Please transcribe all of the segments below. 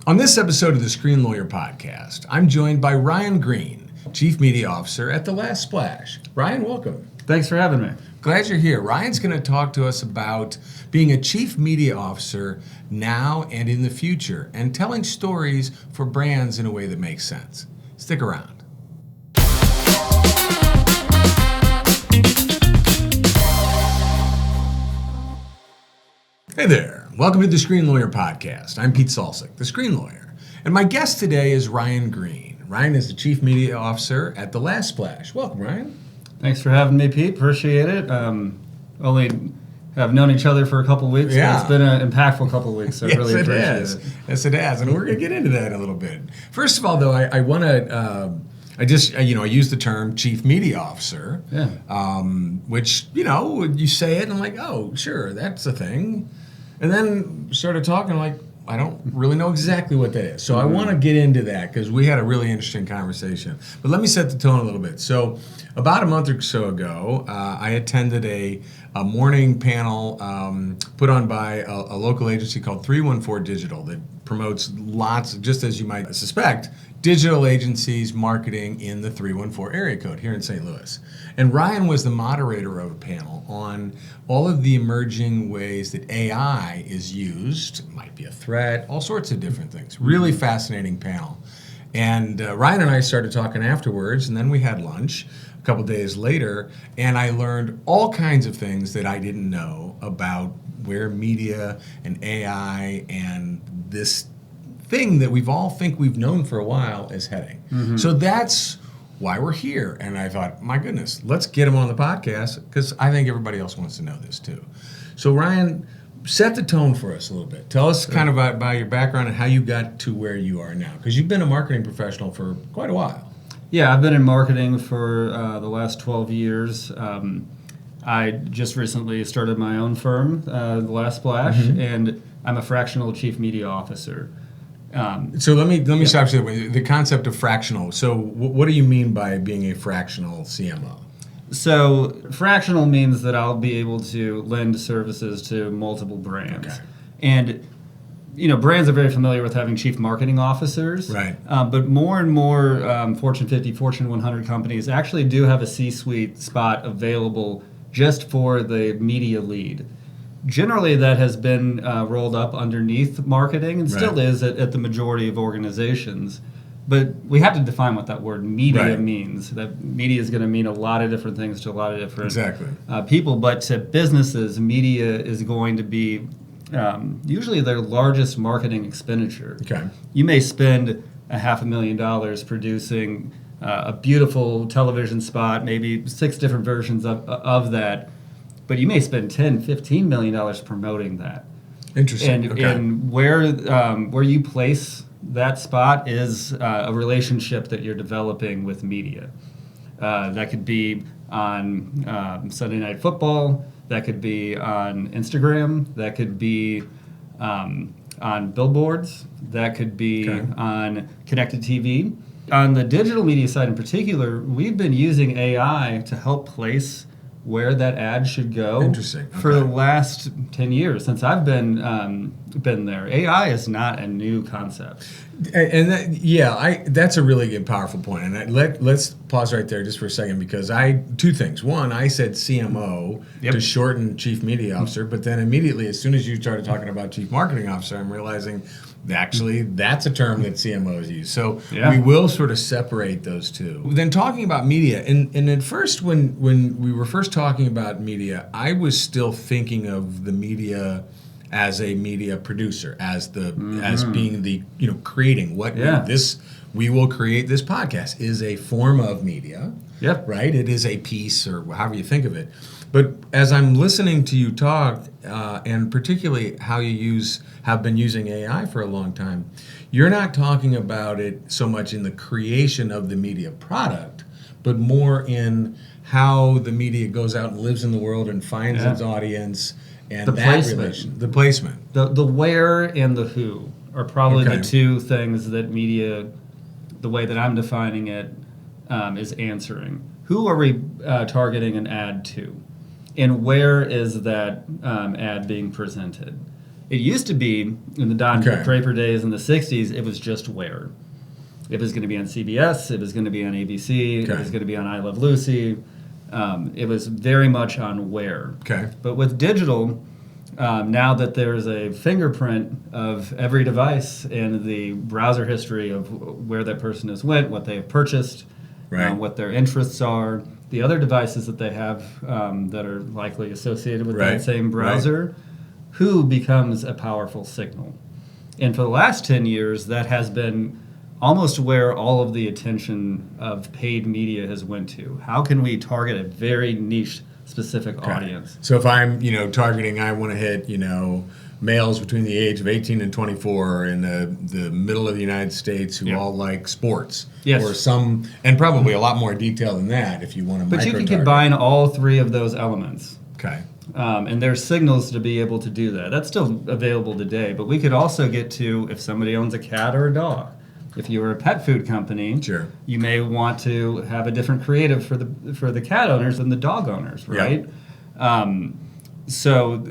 On this episode of the Screen Lawyer Podcast, I'm joined by Ryan Green, Chief Media Officer at The Last Splash. Ryan, welcome. Thanks for having me. Glad you're here. Ryan's going to talk to us about being a Chief Media Officer now and in the future, and telling stories for brands in a way that makes sense. Stick around. Hey there. Welcome to the Screen Lawyer Podcast. I'm Pete Salsich, the Screen Lawyer. And my guest today is Ryan Green. Ryan is the Chief Media Officer at The Last Splash. Welcome, Ryan. Thanks for having me, Pete. Appreciate it. Only have known each other for a couple of weeks, but it's been an impactful couple of weeks, so I really appreciate it. Yes, it has. And we're going to get into that in a little bit. First of all, though, I want to... I use the term Chief Media Officer, which, you say it and I'm like, oh, sure, that's a thing. And then started talking like, I don't really know exactly what that is. So I want to get into that because we had a really interesting conversation. But let me set the tone a little bit. So about a month or so ago, I attended a morning panel put on by a local agency called 314 Digital that promotes lots, just as you might suspect, digital agencies marketing in the 314 area code here in St. Louis. And Ryan was the moderator of a panel on all of the emerging ways that AI is used. It might be a threat, all sorts of different things. Really fascinating panel. And Ryan and I started talking afterwards, and then we had lunch a couple days later, and I learned all kinds of things that I didn't know about where media and AI and this thing that we've all think we've known for a while is heading. So that's why we're here. And I thought, my goodness, let's get him on the podcast because I think everybody else wants to know this too. So Ryan, set the tone for us a little bit. Tell us kind of about your background and how you got to where you are now, because you've been a marketing professional for quite a while. Yeah, I've been in marketing for the last 12 years. I just recently started my own firm, The Last Splash, and I'm a Fractional Chief Media Officer. So let me stop you there. The concept of fractional. So what do you mean by being a fractional CMO? So fractional means that I'll be able to lend services to multiple brands. Okay. And brands are very familiar with having chief marketing officers. Right. But more and more Fortune 50, Fortune 100 companies actually do have a C-suite spot available just for the media lead. Generally, that has been rolled up underneath marketing and still is at the majority of organizations. But we have to define what that word media means. That media is going to mean a lot of different things to a lot of different people. But to businesses, media is going to be usually their largest marketing expenditure. Okay. You may spend $500,000 producing a beautiful television spot, maybe 6 different versions of that. But you may spend $10, $15 million promoting that. Interesting. And where you place that spot is a relationship that you're developing with media. That could be on Sunday Night Football. That could be on Instagram. That could be on billboards. That could be on connected TV. On the digital media side in particular, we've been using AI to help place where that ad should go for the last 10 years since I've been there. AI is not a new concept. And that's a really good, powerful point. And let's pause right there just for a second because two things. One, I said CMO to shorten Chief Media Officer, but then immediately as soon as you started talking about Chief Marketing Officer, I'm realizing actually that's a term that CMOs use. So we will sort of separate those two. Then talking about media, and at first when we were first talking about media, I was still thinking of the media as a media producer, as being the creating we will create this podcast is a form of media. Right? It is a piece or however you think of it. But as I'm listening to you talk, and particularly how you have been using AI for a long time, you're not talking about it so much in the creation of the media product, but more in how the media goes out and lives in the world and finds its audience and the placement. The placement. The where and the who are probably the two things that media, the way that I'm defining it, is answering. Who are we targeting an ad to? And where is that ad being presented? It used to be, in the Don Okay. Draper days in the 60s, it was just where. It was going to be on CBS, it was going to be on ABC, Okay. it was going to be on I Love Lucy. It was very much on where. Okay. But with digital, now that there's a fingerprint of every device and the browser history of where that person has went, what they have purchased, Right. what their interests are, the other devices that they have that are likely associated with Right. that same browser, who becomes a powerful signal. And for the last 10 years, that has been almost where all of the attention of paid media has went to. How can we target a very niche, specific audience? So if I'm, targeting, I want to hit, males between the age of 18 and 24 in the middle of the United States who all like sports. Yes. Or some, and probably a lot more detail than that if you want to But you can micro-target. combine all three of those elements. Okay. And there's signals to be able to do that. That's still available today. But we could also get to if somebody owns a cat or a dog. If you were a pet food company, Sure. you may want to have a different creative for the cat owners than the dog owners, right? So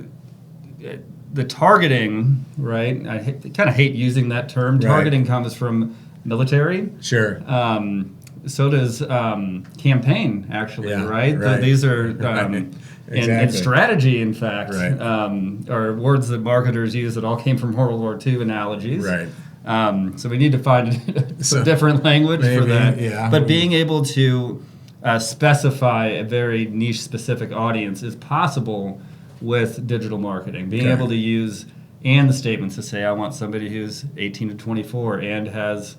the targeting, right? I kind of hate using that term. Right. Targeting comes from military. Sure. So does campaign, actually, right? Right. These are Right. and Exactly. strategy, in fact, Right. are words that marketers use that all came from World War II analogies. Right. So we need to find some So, different language for maybe, that. yeah. But being able to specify a very niche specific audience is possible with digital marketing. Being Okay. able to use and the statements to say, I want somebody who's 18 to 24 and has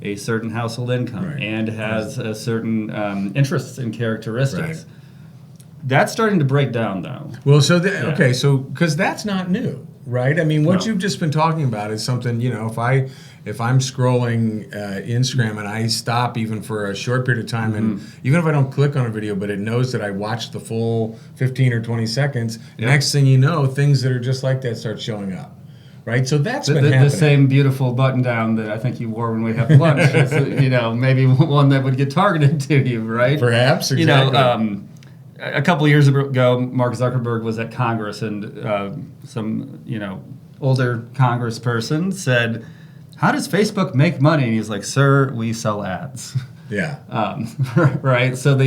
a certain household income Right. and has a certain interests and characteristics. Right. That's starting to break down, though. Well, okay, so because that's not new, right? I mean, what you've just been talking about is something, if I'm scrolling Instagram and I stop even for a short period of time, and even if I don't click on a video, but it knows that I watched the full 15 or 20 seconds, next thing you know, things that are just like that start showing up. Right, so that's been happening. The same beautiful button down that I think you wore when we had lunch is, maybe one that would get targeted to you, right? Perhaps, exactly. A couple of years ago, Mark Zuckerberg was at Congress, and some older Congressperson said, "How does Facebook make money?" And he's like, "Sir, we sell ads." Yeah. Right. So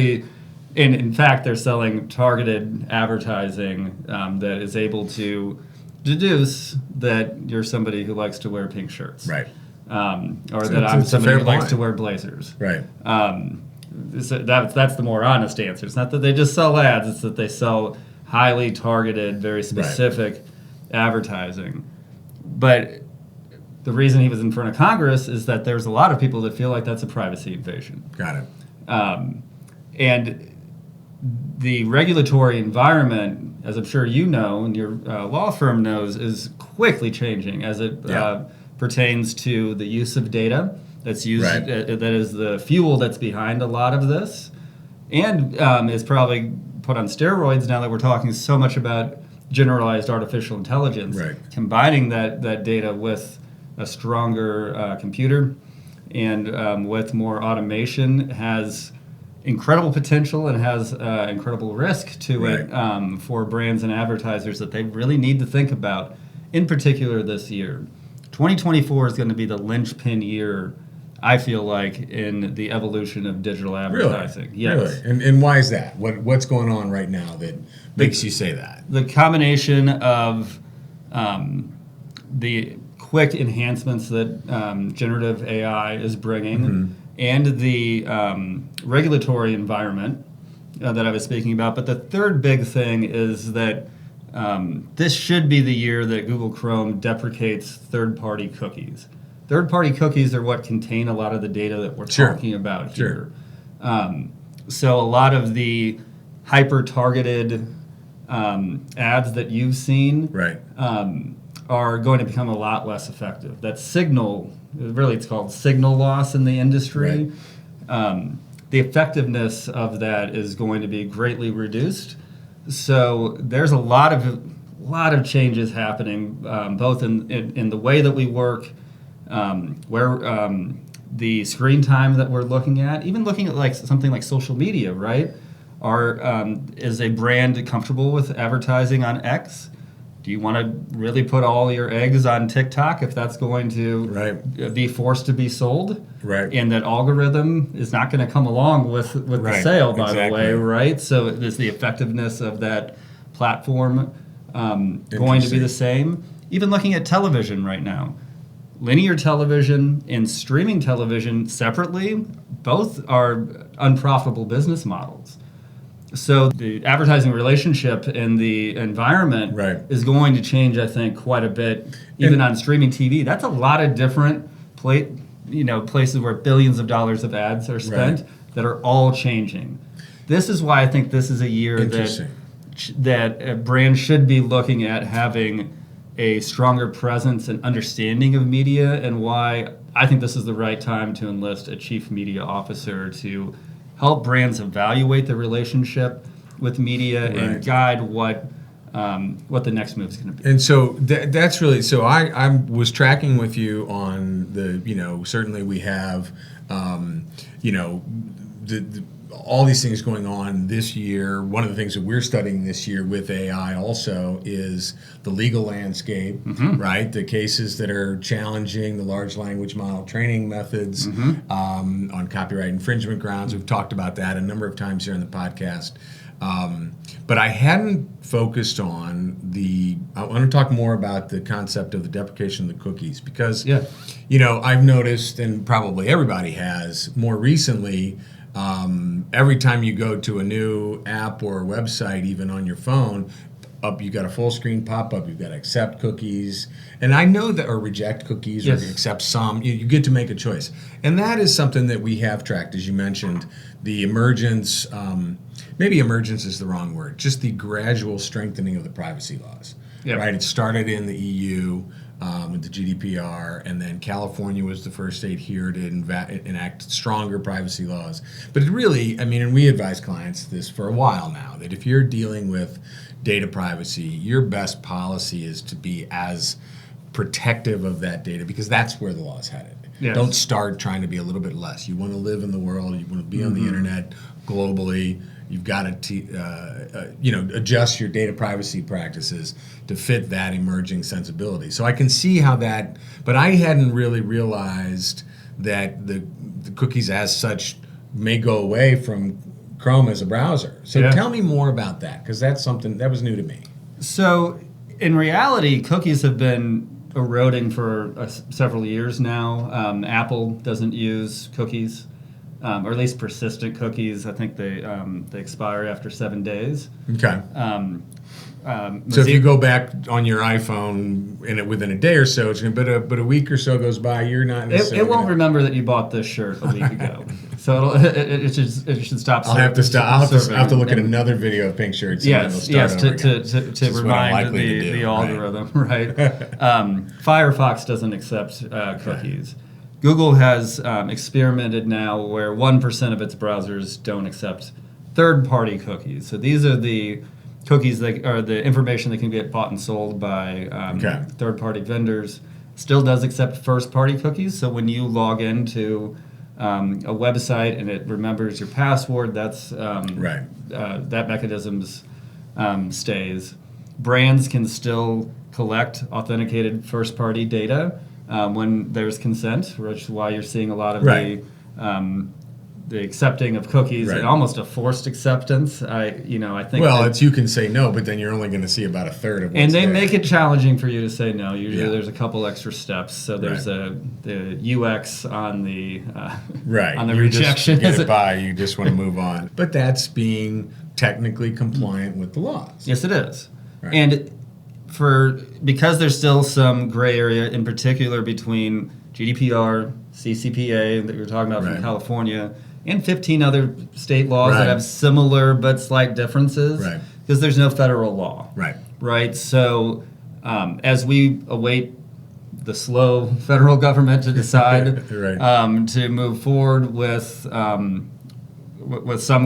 in fact, they're selling targeted advertising that is able to deduce that you're somebody who likes to wear pink shirts, Right. or that I'm it's a somebody fair who likes point. to wear blazers. Right. So that's the more honest answer. It's not that they just sell ads; it's that they sell highly targeted, very specific advertising. But the reason he was in front of Congress is that there's a lot of people that feel like that's a privacy invasion. Got it. And the regulatory environment, as I'm sure you know and your law firm knows, is quickly changing as it pertains to the use of data that's used, Right. that is the fuel that's behind a lot of this, and is probably put on steroids now that we're talking so much about generalized artificial intelligence. Right. Combining that data with a stronger computer and with more automation has incredible potential and has incredible risk to it for brands and advertisers that they really need to think about, in particular this year. 2024 is going to be the linchpin year, I feel like, in the evolution of digital advertising. Really? Yes. Really? And why is that? What's going on right now that makes you say that? The combination of the quick enhancements that generative AI is bringing and the regulatory environment that I was speaking about. But the third big thing is that this should be the year that Google Chrome deprecates third-party cookies. Third-party cookies are what contain a lot of the data that we're talking about here. So a lot of the hyper-targeted ads that you've seen are going to become a lot less effective. That signal, really it's called signal loss in the industry. The effectiveness of that is going to be greatly reduced. So there's a lot of changes happening, both in the way that we work, where the screen time that we're looking at, even looking at like something like social media, right? Is a brand comfortable with advertising on X? do you want to really put all your eggs on TikTok if that's going to be forced to be sold? Right. And that algorithm is not going to come along with the sale, by the way, right? So is the effectiveness of that platform going to be the same? Even looking at television right now, linear television and streaming television separately, both are unprofitable business models. So the advertising relationship and the environment is going to change, I think, quite a bit, even on streaming TV. That's a lot of different places where billions of dollars of ads are spent that are all changing. This is why I think this is a year that brands should be looking at having a stronger presence and understanding of media, and why I think this is the right time to enlist a chief media officer to help brands evaluate the relationship with media and guide what the next move is going to be. And so that's really, so I was tracking with you on the, certainly we have, all these things going on this year. One of the things that we're studying this year with AI also is the legal landscape, right? The cases that are challenging the large language model training methods on copyright infringement grounds. We've talked about that a number of times here in the podcast. But I hadn't focused on I want to talk more about the concept of the deprecation of the cookies, because, I've noticed, and probably everybody has more recently, every time you go to a new app or website, even on your phone, you got a full screen pop-up, you've got to accept cookies, and I know that, or reject cookies, or accept some, you get to make a choice. And that is something that we have tracked, as you mentioned, the emergence, maybe emergence is the wrong word, just the gradual strengthening of the privacy laws, right? It started in the EU, with the GDPR, and then California was the first state here to enact stronger privacy laws. But it really, and we advise clients this for a while now, that if you're dealing with data privacy, your best policy is to be as protective of that data, because that's where the law's headed. Don't start trying to be a little bit less. You want to live in the world, you want to be on the internet globally. You've got to, adjust your data privacy practices to fit that emerging sensibility. So I can see how that, but I hadn't really realized that the cookies as such may go away from Chrome as a browser. So tell me more about that, because that's something that was new to me. So in reality, cookies have been eroding for several years now. Apple doesn't use cookies. Or at least persistent cookies. I think they expire after 7 days. Okay. So if you go back on your iPhone within a day or so, but a week or so goes by, you're not necessarily... It won't remember that you bought this shirt a week ago. So it should stop. I'll have to stop. I'll have to look at another video of pink shirts. Yes, to remind the algorithm, right? Firefox doesn't accept cookies. Google has experimented now where 1% of its browsers don't accept third-party cookies. So these are the cookies that are the information that can get bought and sold by third-party vendors. Still does accept first-party cookies. So when you log into a website and it remembers your password, that's that mechanism stays. Brands can still collect authenticated first-party data when there's consent, which is why you're seeing a lot of the accepting of cookies and almost a forced acceptance. I think. Well, it's you can say no, but then you're only going to see about a third of what's and they there. make it challenging for you to say no. Usually, there's a couple extra steps. So there's the UX on the on the rejection. Just get it by. You just want to move on. But that's being technically compliant with the laws. Yes, it is. Right. And because there's still some gray area, in particular between GDPR, CCPA that you were talking about from California, and 15 other state laws that have similar but slight differences, because there's no federal law. Right. So as we await the slow federal government to decide to move forward with some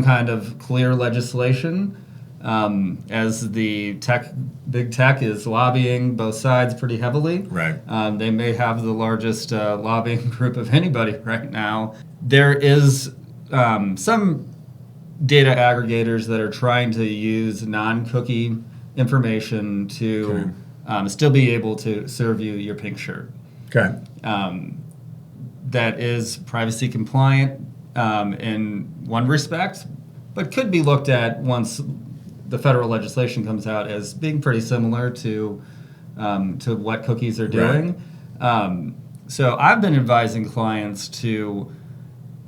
kind of clear legislation, as the big tech is lobbying both sides pretty heavily. They may have the largest lobbying group of anybody right now. There is some data aggregators that are trying to use non-cookie information to still be able to serve you your pink shirt. Okay. That is privacy compliant in one respect, but could be looked at once the federal legislation comes out as being pretty similar to what cookies are doing. Right. So I've been advising clients to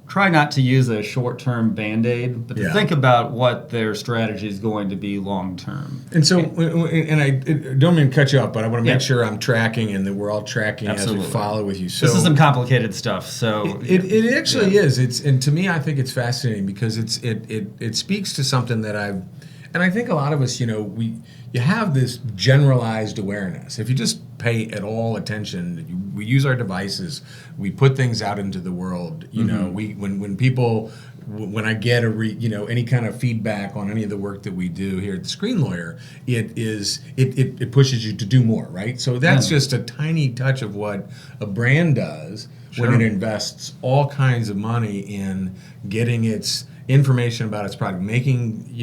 try not to use a short-term Band-Aid, but to think about what their strategy is going to be long-term. And so, and I don't mean to cut you off, but I want to make sure I'm tracking and that we're all tracking as we follow with you. So this is some complicated stuff. So it actually is. And to me, I think it's fascinating because it speaks to something that I think a lot of us, you have this generalized awareness. If you just pay at all attention, we use our devices, we put things out into the world. When I get any kind of feedback on any of the work that we do here at the Screen Lawyer, it pushes you to do more, right? So that's just a tiny touch of what a brand does when it invests all kinds of money in getting its information about its product, making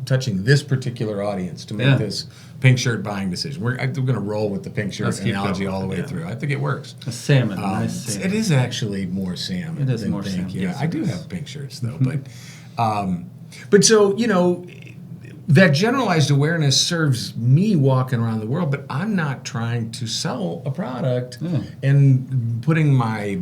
touching this particular audience to make this pink shirt buying decision. We're going to roll with the pink shirt analogy all the way through. I think it works. A salmon, nice salmon. It is actually more salmon. It is than more pink. salmon. Yeah, Yes, I do have pink shirts though, but so that generalized awareness serves me walking around the world, but I'm not trying to sell a product and putting my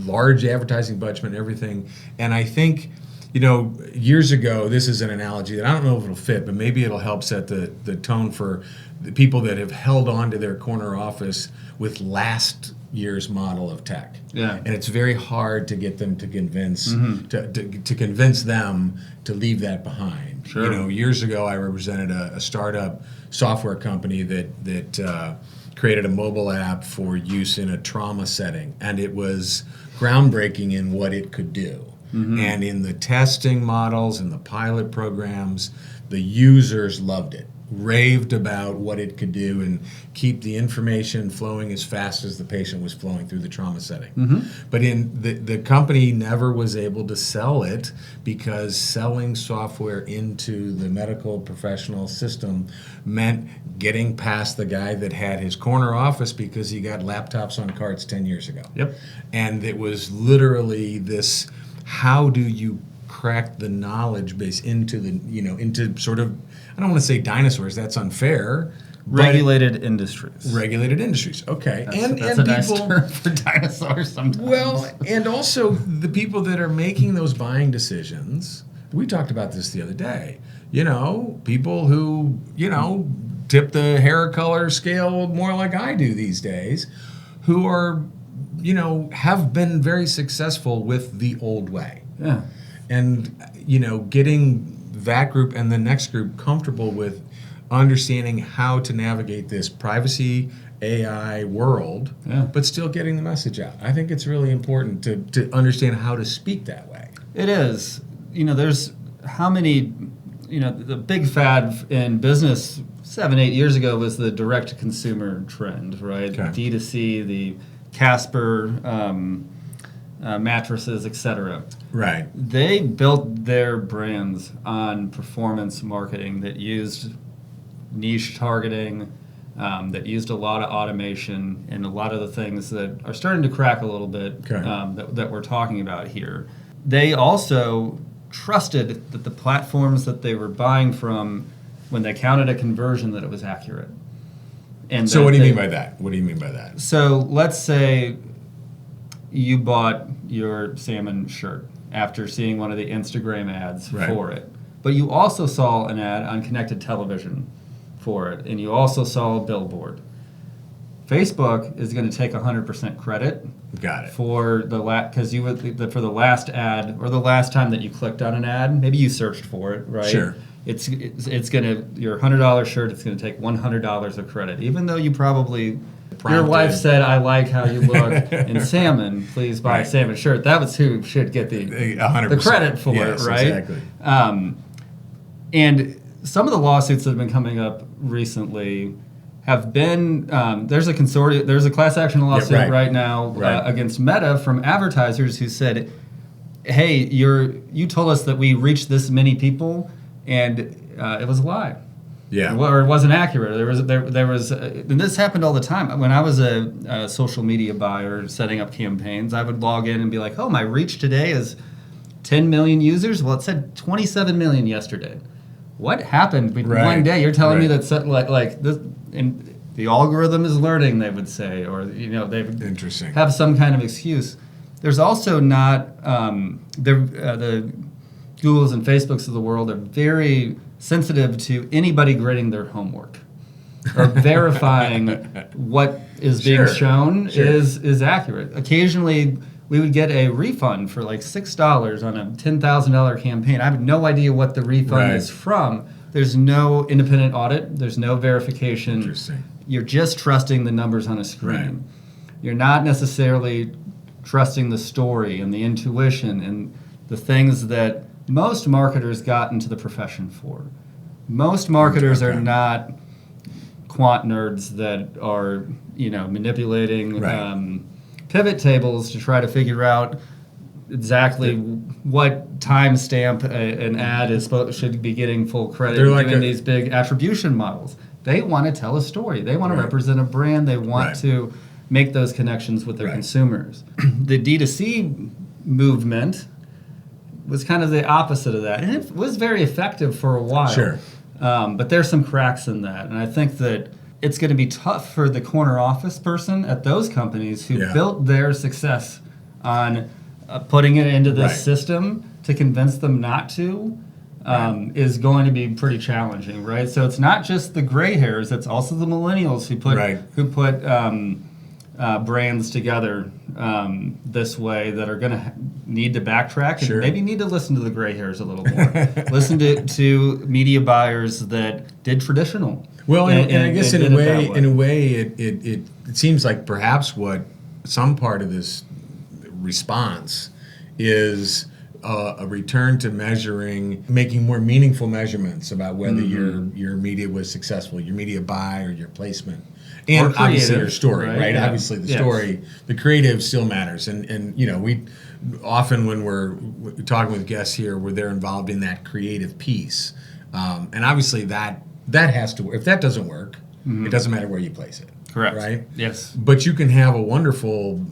large advertising budget and everything. And I think, years ago, this is an analogy that I don't know if it'll fit, but maybe it'll help set the tone for the people that have held on to their corner office with last year's model of tech. Yeah. And it's very hard to get them to convince to convince them to leave that behind. Sure. Years ago, I represented a startup software company that created a mobile app for use in a trauma setting, and it was groundbreaking in what it could do. And in the testing models and the pilot programs, the users loved it, raved about what it could do and keep the information flowing as fast as the patient was flowing through the trauma setting. But the company never was able to sell it because selling software into the medical professional system meant getting past the guy that had his corner office because he got laptops on carts 10 years ago. Yep. And it was literally this, how do you crack the knowledge base into into sort of, I don't want to say dinosaurs, that's unfair. Regulated industries. Regulated industries, okay. That's a nice term for dinosaurs sometimes. Well, and also the people that are making those buying decisions, we talked about this the other day, people who, tip the hair color scale more like I do these days, who are have been very successful with the old way. Yeah. And, getting that group and the next group comfortable with understanding how to navigate this privacy AI world, but still getting the message out. I think it's really important to understand how to speak that way. It is. There's how many, the big fad in business 7-8 years ago was the direct-to-consumer trend, right? Okay. D2C, the Casper mattresses, etc. Right. They built their brands on performance marketing that used niche targeting, that used a lot of automation and a lot of the things that are starting to crack a little bit that we're talking about here. They also trusted that the platforms that they were buying from, when they counted a conversion, that it was accurate. And so what do you mean by that? What do you mean by that? So let's say you bought your salmon shirt after seeing one of the Instagram ads for it, but you also saw an ad on connected television for it, and you also saw a billboard. Facebook is going to take 100% credit. Got it. For the because for the last ad or the last time that you clicked on an ad, maybe you searched for it, right? Sure. It's gonna, your $100 shirt, it's gonna take $100 of credit, even though you probably your wife said, "I like how you look in salmon. Please buy a salmon shirt." That was who should get the 100%. credit for it, right? Exactly. And some of the lawsuits that have been coming up recently have been there's a consortium, there's a class action lawsuit right now against Meta from advertisers who said, "Hey, you told us that we reached this many people, and it was a lie." or it wasn't accurate. There was, and this happened all the time. When I was a social media buyer setting up campaigns, I would log in and be like, oh, my reach today is 10 million users. Well, it said 27 million yesterday. What happened one day? You're telling me that like this, and the algorithm is learning, they would say, or they would have some kind of excuse. There's also not the Googles and Facebooks of the world are very sensitive to anybody grading their homework or verifying what is being shown is accurate. Occasionally, we would get a refund for like $6 on a $10,000 campaign. I have no idea what the refund is from. There's no independent audit. There's no verification. Interesting. You're just trusting the numbers on a screen. You're not necessarily trusting the story and the intuition and the things that most marketers got into the profession for. Most marketers are not quant nerds that are, manipulating pivot tables to try to figure out exactly what timestamp an ad should be getting full credit. They're doing these big attribution models. They want to tell a story. They want to represent a brand. They want to make those connections with their consumers. The D2C movement was kind of the opposite of that. And it was very effective for a while. Sure. But there's some cracks in that. And I think that it's going to be tough for the corner office person at those companies who built their success on putting it into this system to convince them not to is going to be pretty challenging, right? So it's not just the gray hairs, it's also the millennials who put brands together this way that are going to need to backtrack and maybe need to listen to the gray hairs a little more. Listen to media buyers that did traditional. Well, and I guess in a way, it seems like perhaps what some part of this response is a return to making more meaningful measurements about whether your media was successful, your media buy or your placement. And obviously your story, right? Yeah. Obviously the story, the creative still matters. And we often when we're talking with guests here, they're involved in that creative piece. And obviously that has to work. If that doesn't work, it doesn't matter where you place it. Correct. Right? Yes. But you can have a wonderful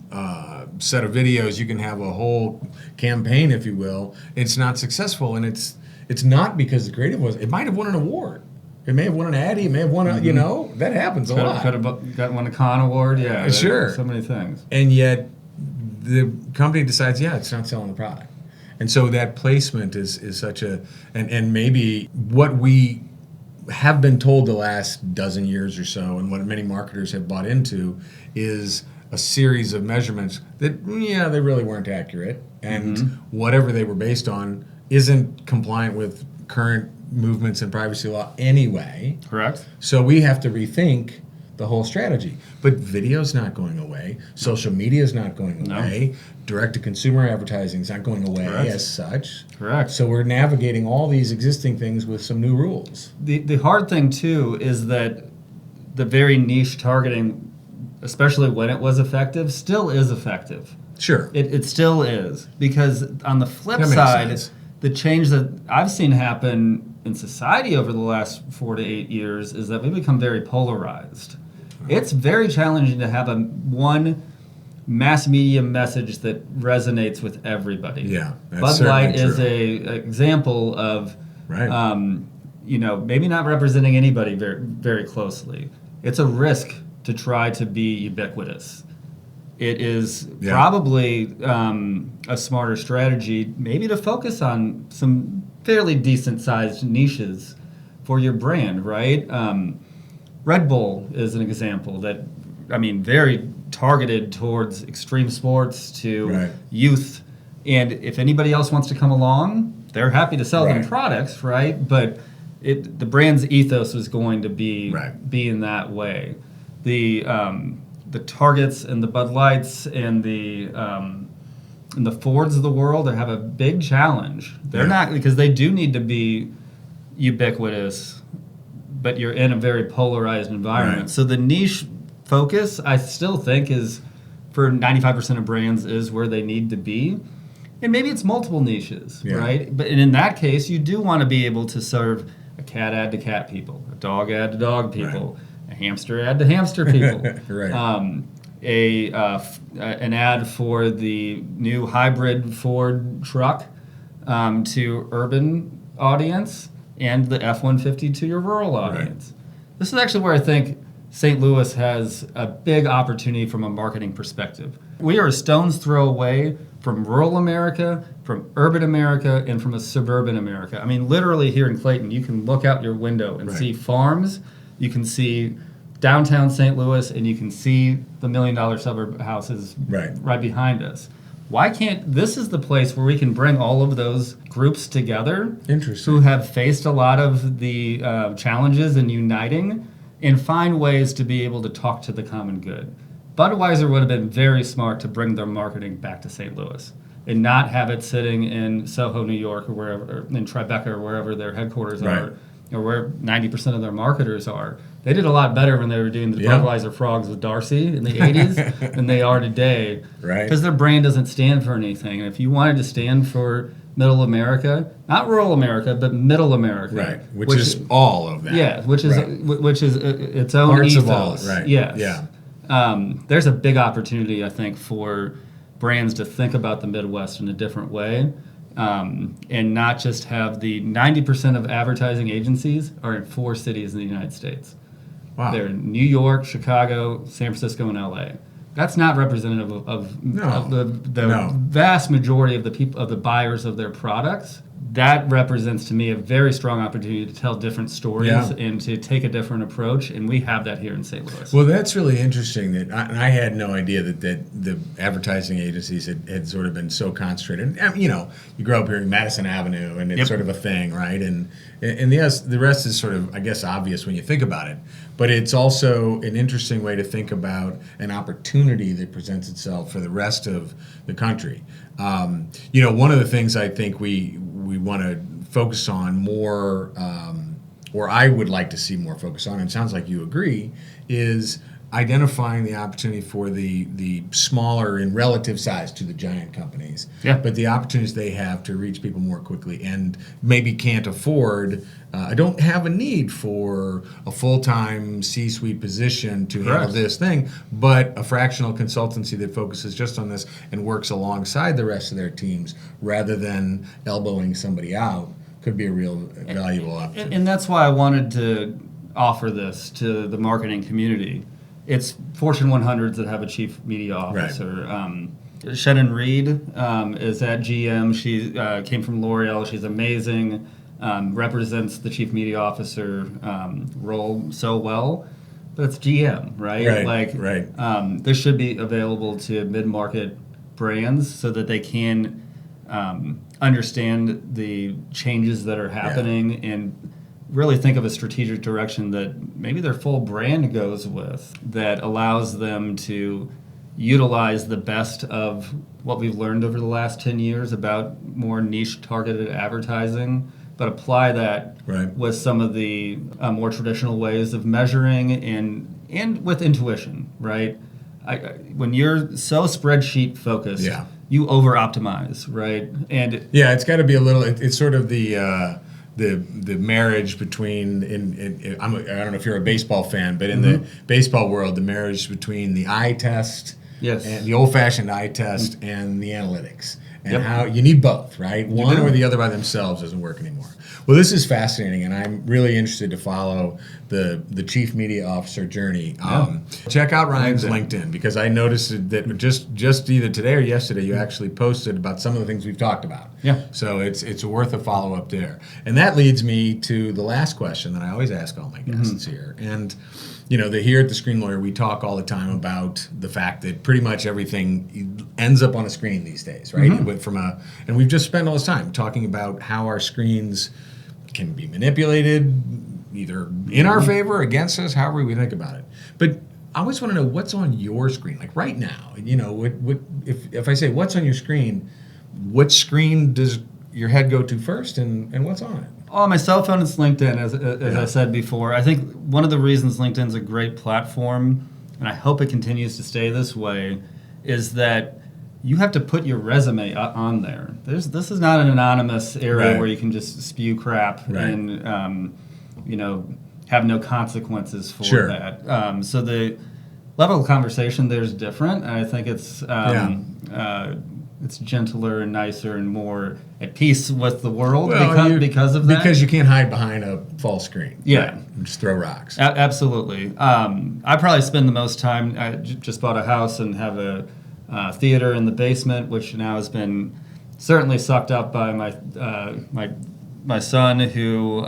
set of videos. You can have a whole campaign, if you will. It's not successful, and it's not because the creative it might have won an award. It may have won an Addy. It may have won a, that happens a lot. Could have won a Con Award. Yeah, sure. So many things. And yet, the company decides, it's not selling the product. And so that placement is such and maybe what we have been told the last dozen years or so, and what many marketers have bought into, is a series of measurements that, they really weren't accurate. And whatever they were based on isn't compliant with current movements in privacy law anyway. Correct. So we have to rethink the whole strategy. But video's not going away. Social media is not going away. Direct-to-consumer advertising is not going away as such. Correct. So we're navigating all these existing things with some new rules. The hard thing, too, is that the very niche targeting, especially when it was effective, still is effective. Sure. It still is. Because on the flip side, the change that I've seen happen in society over the last 4 to 8 years is that we become very polarized. It's very challenging to have one mass media message that resonates with everybody. Yeah, Bud Light is an example of, maybe not representing anybody very, very closely. It's a risk to try to be ubiquitous. It is probably a smarter strategy, maybe to focus on some fairly decent-sized niches for your brand, right? Red Bull is an example that, very targeted towards extreme sports to youth. And if anybody else wants to come along, they're happy to sell them products, right? But the brand's ethos is going to be in that way. The Targets and the Bud Lights and the Fords of the world have a big challenge. They're not, because they do need to be ubiquitous, but you're in a very polarized environment. So the niche focus, I still think, is for 95% of brands is where they need to be. And maybe it's multiple niches, right? But in that case, you do want to be able to serve a cat ad to cat people, a dog ad to dog people, a hamster ad to hamster people. Right. An ad for the new hybrid Ford truck to urban audience, and the F-150 to your rural audience. Right. This is actually where I think St. Louis has a big opportunity from a marketing perspective. We are a stone's throw away from rural America, from urban America, and from a suburban America. I mean, literally here in Clayton, you can look out your window and see farms, you can see downtown St. Louis, and you can see the $1 million suburb houses right behind us. Why can't, this is the place where we can bring all of those groups together who have faced a lot of the challenges in uniting and find ways to be able to talk to the common good. Budweiser would have been very smart to bring their marketing back to St. Louis and not have it sitting in Soho, New York, or wherever, or in Tribeca, or wherever their headquarters are, or where 90% of their marketers are. They did a lot better when they were doing the Budweiser Frogs with Darcy in the 80s than they are today. Right. Because their brand doesn't stand for anything. And if you wanted to stand for middle America, not rural America, but middle America. Right. Which is all of that. Yeah, which is its own parts ethos. Of all, right. Yes. Yeah. There's a big opportunity, I think, for brands to think about the Midwest in a different way. And not just have the 90% of advertising agencies are in 4 cities in the United States. Wow. They're in New York, Chicago, San Francisco, and LA. That's not representative of the vast majority of the people, of the buyers of their products. That represents to me a very strong opportunity to tell different stories and to take a different approach, and we have that here in St. Louis. Well, that's really interesting. That I had no idea that the advertising agencies had sort of been so concentrated. You know, you grow up here in Madison Avenue, and it's sort of a thing, right? And yes, the rest is sort of, I guess, obvious when you think about it. But it's also an interesting way to think about an opportunity that presents itself for the rest of the country. You know, one of the things I think we want to focus on more, or I would like to see more focus on, and it sounds like you agree, is identifying the opportunity for the smaller in relative size to the giant companies, but the opportunities they have to reach people more quickly and maybe can't afford. I don't have a need for a full-time C-suite position to handle this thing, but a fractional consultancy that focuses just on this and works alongside the rest of their teams rather than elbowing somebody out could be a real valuable option. And that's why I wanted to offer this to the marketing community. It's Fortune 100s that have a chief media officer. Right. Shannon Reed is at GM. She came from L'Oreal. She's amazing. Represents the chief media officer role so well. But it's GM, right? This should be available to mid-market brands so that they can understand the changes that are happening and really think of a strategic direction that maybe their full brand goes with, that allows them to utilize the best of what we've learned over the last 10 years about more niche targeted advertising, but apply that with some of the more traditional ways of measuring and with intuition, right? When you're so spreadsheet focused, you over optimize, right? And it's got to be a little. It's sort of the marriage between I don't know if you're a baseball fan, but in the baseball world, the marriage between the eye test, and the old-fashioned eye test, and the analytics, and how you need both, right? One or the other by themselves doesn't work anymore. Well, this is fascinating, and I'm really interested to follow the Chief Media Officer journey. Check out Ryan's LinkedIn, because I noticed that just either today or yesterday you actually posted about some of the things we've talked about. So it's worth a follow-up there. And that leads me to the last question that I always ask all my guests here. And you know, here at the Screen Lawyer, we talk all the time about the fact that pretty much everything ends up on a screen these days, right? And we've just spent all this time talking about how our screens can be manipulated, either in our favor or against us, however we think about it. But I always want to know what's on your screen, like right now. You know, if I say what's on your screen, what screen does your head go to first, and what's on it? On my cell phone, it's LinkedIn, as I said before. I think one of the reasons LinkedIn's a great platform, and I hope it continues to stay this way, is that you have to put your resume on there. This is not an anonymous area where you can just spew crap and have no consequences for that. So the level of conversation there's different, and I think it's gentler and nicer and more at peace with the world because of that. Because you can't hide behind a false screen. Yeah. And just throw rocks. Absolutely. I probably spend the most time, I just bought a house and have a theater in the basement, which now has been certainly sucked up by my son, who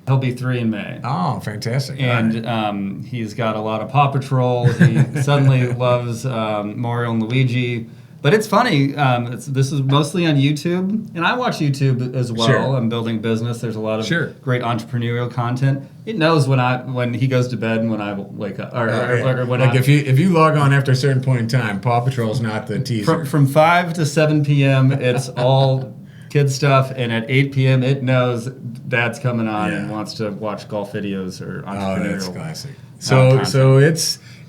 he'll be 3 in May. Oh, fantastic! And he's got a lot of Paw Patrol. He suddenly loves Mario and Luigi. But it's funny. This is mostly on YouTube, and I watch YouTube as well. Sure. I'm building business. There's a lot of great entrepreneurial content. It knows when he goes to bed and when I wake up, or when if you log on after a certain point in time, Paw Patrol's not the teaser. From 5 to 7 p.m. It's all kid stuff, and at 8 p.m. it knows Dad's coming on and wants to watch golf videos or entrepreneurial. Oh, that's classic. So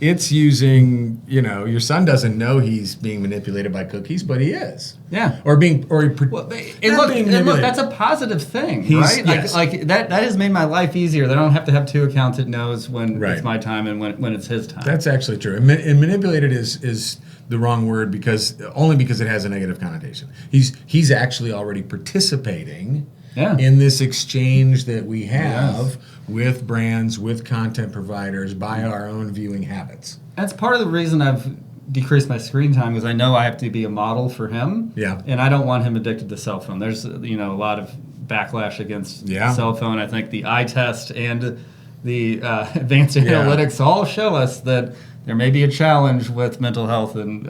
it's using, your son doesn't know he's being manipulated by cookies, but he is. Yeah. Or look, that's a positive thing, right? Like that has made my life easier. That I don't have to have 2 accounts. It knows when it's my time and when it's his time. That's actually true. And manipulated is the wrong word because it has a negative connotation. He's actually already participating in this exchange that we have with brands, with content providers, by our own viewing habits. That's part of the reason I've decreased my screen time, because I know I have to be a model for him. Yeah. And I don't want him addicted to cell phone. There's a lot of backlash against cell phone. I think the eye test and the advanced analytics all show us that there may be a challenge with mental health and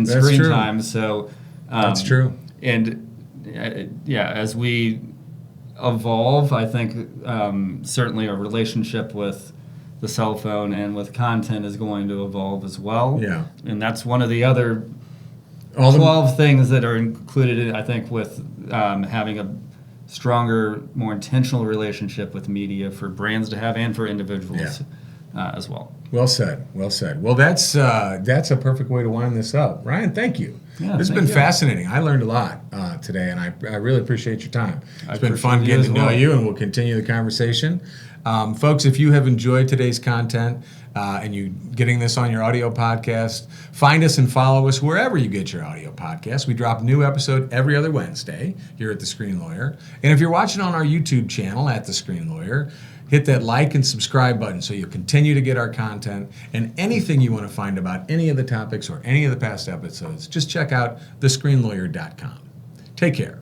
screen time. So that's true. And as we evolve, I think certainly our relationship with the cell phone and with content is going to evolve as well. Yeah. And that's one of the other 12 things that are included, I think, with having a stronger, more intentional relationship with media for brands to have and for individuals as well. Well said. Well said. Well, that's a perfect way to wind this up. Ryan, thank you. Yeah, this has been fascinating. I learned a lot today, and I really appreciate your time. It's been fun getting to know you, and we'll continue the conversation. Folks, if you have enjoyed today's content and you getting this on your audio podcast, find us and follow us wherever you get your audio podcast. We drop a new episode every other Wednesday here at The Screen Lawyer. And if you're watching on our YouTube channel at The Screen Lawyer, hit that like and subscribe button so you'll continue to get our content. And anything you want to find about any of the topics or any of the past episodes, just check out thescreenlawyer.com. Take care.